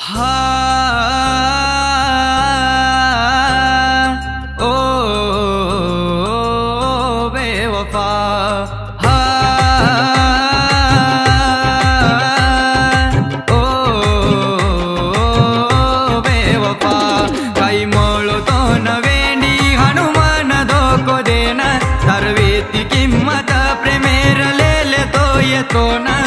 हा ओ बेवफा हा ओ बेवफा काही मळतो नवेनी हनुमान धोको देन सर्वेती किंमत प्रेमेरलेले तो येतो ना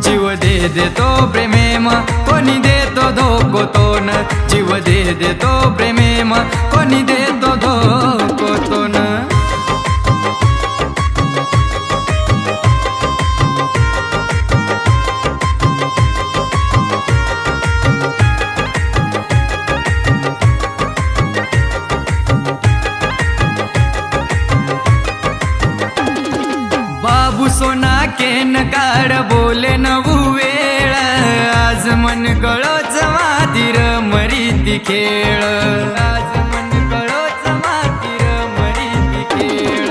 जीव देतो प्रेमेम कोणी देतो धोको तो न जीव देतो प्रेमेम कोणी देतो धोको तो न बाबू सोना केन काढ बोले नवू वेळ आज मन कळोच मातीर मरीती खेळ आज मन कळोच मातीर मरीती खेळ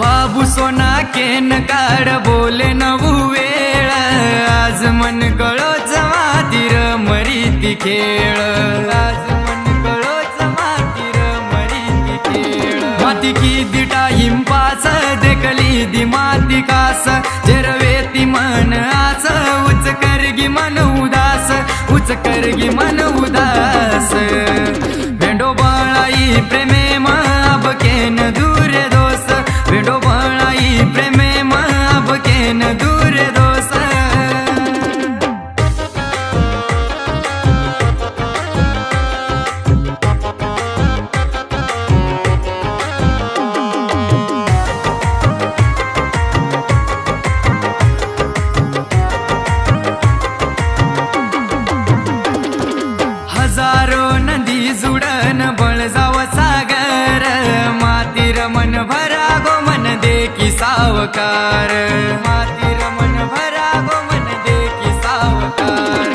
बाबू सोना केन काढ बोले नवू वेळ आज मन कळोच मातीर मरीती खेळ आज मन कळोच मातीर मरीती खेळ माती की दिटा हिंपास देखली दी माती कास जेरवेती मन आस उच करगी मन उदास उच करगी मन उदास भेंडो बळाई प्रेमे माब केन दूर दोस भेंडो बळाई प्रेमे माब केन दूर दोस हजारो नदी जुडन बळ जाव सागर मातीर मन भरा गो मन देखी सावकार मातीर मन भरा गो मन देखी सावकार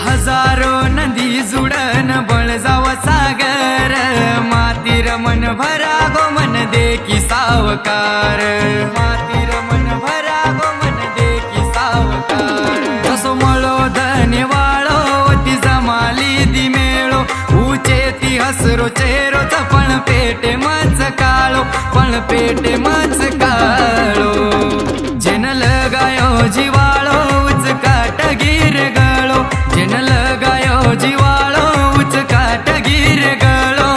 हजारो नदी जुडन बळ जाव सागर मातीर मन भरा गो मन देखी सावकार मातीर मन भरा गो मन देखी सावकार जसो मळो धनेवाळो ती जमाली दी मेळो ऊचे ती हसरो चेहरो पण पेटे मच काळो पण पेटे मच काळो जेन लगायो जिवाळो उच काट गिर गळो जेन लगायो जिवाळो उच काट गिर गळो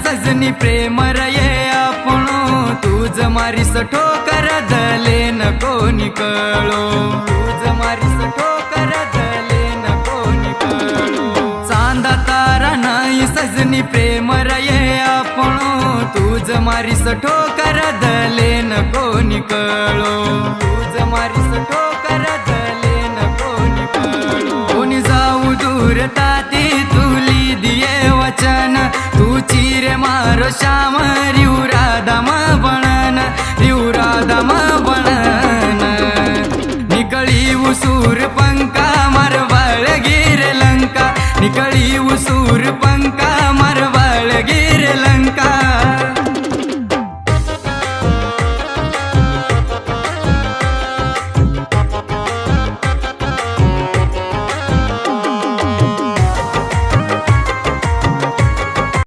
सजनी प्रेम रये आपणो तुझ मारीस ठोकर दले नको निकळो तुझ मारीस ठोकर दले नको निकळो चांदा तारा नाही सजनी प्रेम रये आपणो तुझ मारीस ठोकर दले नको निकळो तुझ मारीस ठोकर दले नको निकळो कोणी जाऊ दूर ताती तुली दिये वचन तू चिरे मारो श्याम रिऊ राधा